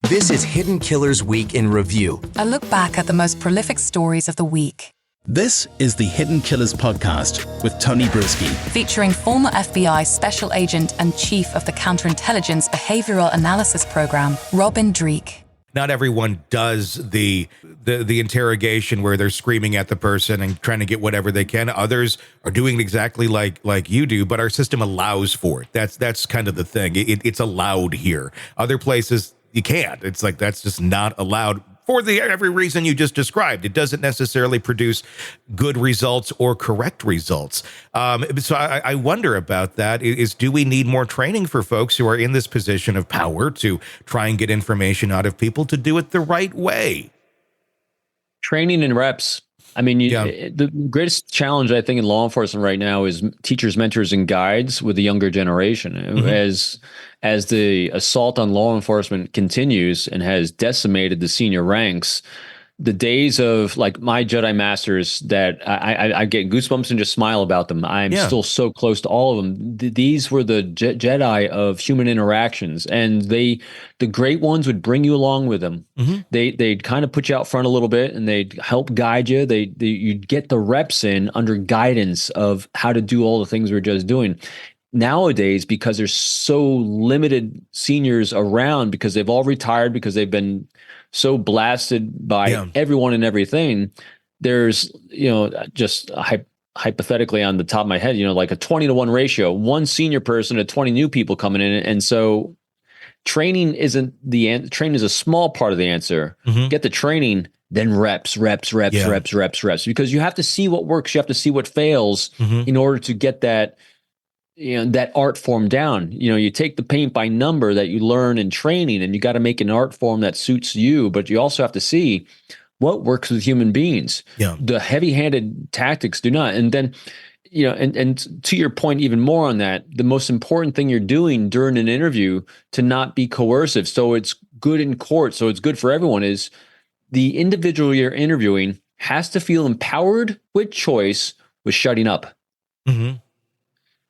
This is Hidden Killers Week in Review. A look back at the most prolific stories of the week. This is the Hidden Killers podcast with Tony Brueski. Featuring former FBI Special Agent and Chief of the Counterintelligence Behavioral Analysis Program, Robin Dreeke. Not everyone does the interrogation where they're screaming at the person and trying to get whatever they can. Others are doing exactly like you do, but our system allows for it. That's kind of the thing. It's allowed here. Other places, you can't. It's like that's just not allowed for every reason you just described. It doesn't necessarily produce good results or correct results. So I wonder about that. Do we need more training for folks who are in this position of power to try and get information out of people to do it the right way? Training and reps. I mean, the greatest challenge, I think, in law enforcement right now is teachers, mentors, and guides with the younger generation. Mm-hmm. As the assault on law enforcement continues and has decimated the senior ranks, the days of like my Jedi Masters that I get goosebumps and just smile about them. I'm still so close to all of them. These were the Jedi of human interactions, and the great ones would bring you along with them. Mm-hmm. They'd kind of put you out front a little bit, and they'd help guide you. You'd get the reps in under guidance of how to do all the things we're just doing. Nowadays, because there's so limited seniors around, because they've all retired, because they've been so blasted by everyone and everything, there's, just hypothetically on the top of my head, like a 20-to-1 ratio, one senior person to 20 new people coming in. And so training isn't the answer. Training is a small part of the answer. Mm-hmm. Get the training, then reps, because you have to see what works. You have to see what fails in order to get that art form down. You take the paint by number that you learn in training, and you got to make an art form that suits you, but you also have to see what works with human beings. Yeah. The heavy-handed tactics do not. And then, and to your point even more on that, the most important thing you're doing during an interview to not be coercive, so it's good in court, so it's good for everyone, is the individual you're interviewing has to feel empowered with choice with shutting up. Mm-hmm.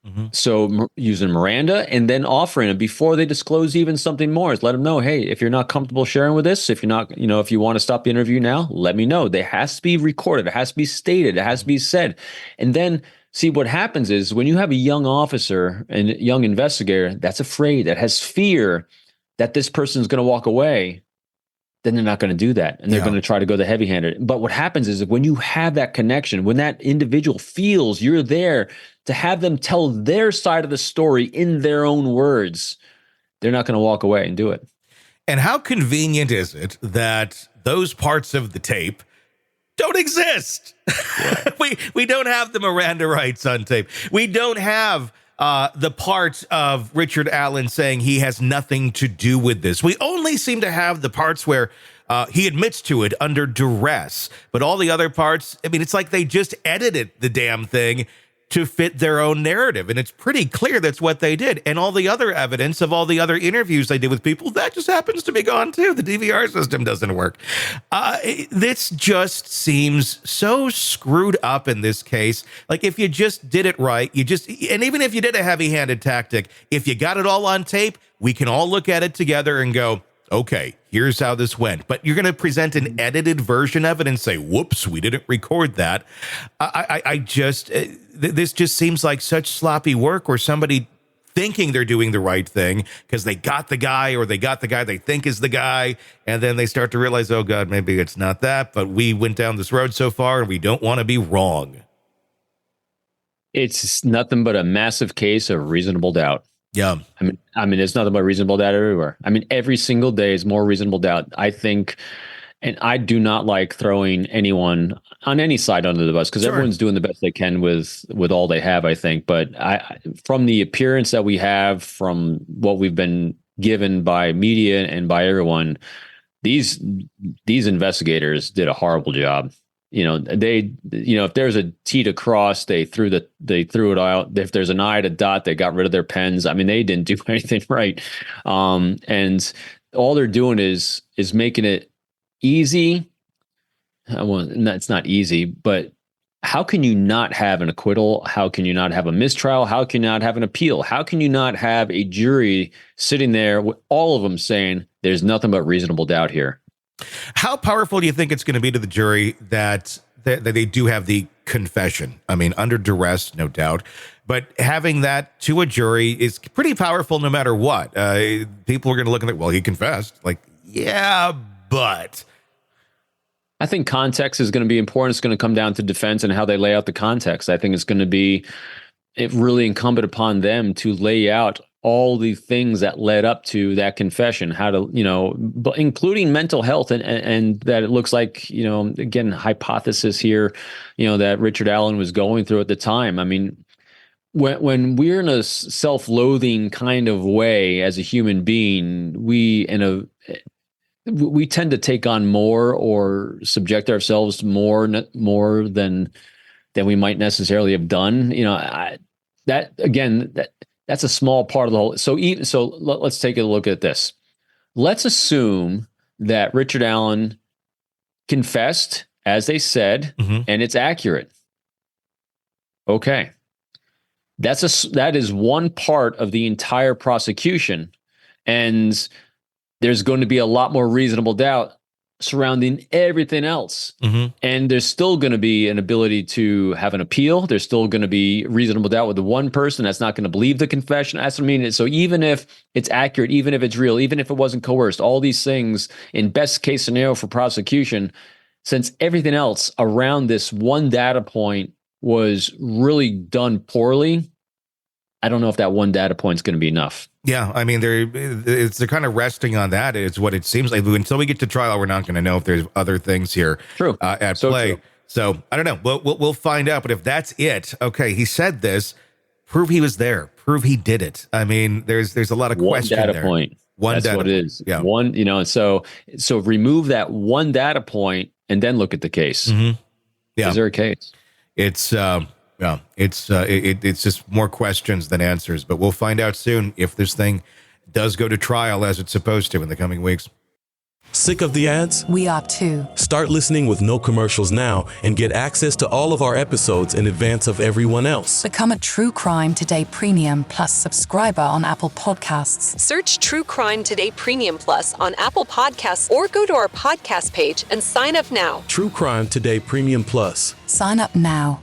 Mm-hmm. So using Miranda and then offering it before they disclose even something more is let them know, hey, if you're not comfortable sharing with this, if you're not, if you want to stop the interview now, let me know. It has to be recorded. It has to be stated. It has to be said. And then see what happens is when you have a young officer and young investigator that's afraid, that has fear that this person is going to walk away, then they're not going to do that. And they're going to try to go the heavy-handed. But what happens is when you have that connection, when that individual feels you're there to have them tell their side of the story in their own words, they're not going to walk away and do it. And how convenient is it that those parts of the tape don't exist? Yeah. we don't have the Miranda rights on tape. We don't have the part of Richard Allen saying he has nothing to do with this. We only seem to have the parts where he admits to it under duress, but all the other parts, I mean, it's like they just edited the damn thing to fit their own narrative. And it's pretty clear that's what they did. And all the other evidence of all the other interviews they did with people, that just happens to be gone too. The DVR system doesn't work. This just seems so screwed up in this case. Like if you just did it right, and even if you did a heavy-handed tactic, if you got it all on tape, we can all look at it together and go, okay, here's how this went. But you're going to present an edited version of it and say, whoops, we didn't record that. This just seems like such sloppy work, or somebody thinking they're doing the right thing because they got the guy, or they got the guy they think is the guy. And then they start to realize, oh God, maybe it's not that, but we went down this road so far and we don't want to be wrong. It's nothing but a massive case of reasonable doubt. Yeah. I mean, it's nothing but reasonable doubt everywhere. I mean, every single day is more reasonable doubt. I think, and I do not like throwing anyone on any side under the bus, because everyone's doing the best they can with all they have, I think. But from the appearance that we have, from what we've been given by media and by everyone, these investigators did a horrible job. If there's a T to cross, they threw it out. If there's an I to dot, they got rid of their pens. I mean, they didn't do anything right. And all they're doing is making it easy. Well, it's not easy, but how can you not have an acquittal? How can you not have a mistrial? How can you not have an appeal? How can you not have a jury sitting there with all of them saying There's nothing but reasonable doubt here. How powerful do you think it's going to be to the jury that they do have the confession? I mean, under duress, no doubt, but having that to a jury is pretty powerful no matter what. People are going to look at it, well, he confessed. Like, yeah, but... I think context is going to be important. It's going to come down to defense and how they lay out the context. I think it's going to be really incumbent upon them to lay out all the things that led up to that confession, how to, but including mental health and that it looks like, again, hypothesis here, that Richard Allen was going through at the time. I mean, when we're in a self-loathing kind of way as a human being, we tend to take on more or subject ourselves to more than we might necessarily have done. That's a small part of the whole. So let's take a look at this. Let's assume that Richard Allen confessed, as they said, and it's accurate. Okay. That is one part of the entire prosecution. And there's going to be a lot more reasonable doubt surrounding everything else. And there's still going to be an ability to have an appeal. There's still going to be reasonable doubt with the one person that's not going to believe the confession. That's what I mean. So even if it's accurate, even if it's real, even if it wasn't coerced, all these things in best case scenario for prosecution, since everything else around this one data point was really done poorly, I don't know if that one data point is going to be enough. Yeah, I mean, they're kind of resting on that. It's what it seems like. Until we get to trial, we're not going to know if there's other things here at play. True. So I don't know. We'll find out. But if that's it, okay, he said this. Prove he was there. Prove he did it. I mean, there's a lot of question there. One data point. That's what it is. Yeah. One. So remove that one data point and then look at the case. Yeah. Is there a case? It's just more questions than answers, but we'll find out soon if this thing does go to trial as it's supposed to in the coming weeks. Sick of the ads? We are too. Start listening with no commercials now and get access to all of our episodes in advance of everyone else. Become a True Crime Today Premium Plus subscriber on Apple Podcasts. Search True Crime Today Premium Plus on Apple Podcasts or go to our podcast page and sign up now. True Crime Today Premium Plus. Sign up now.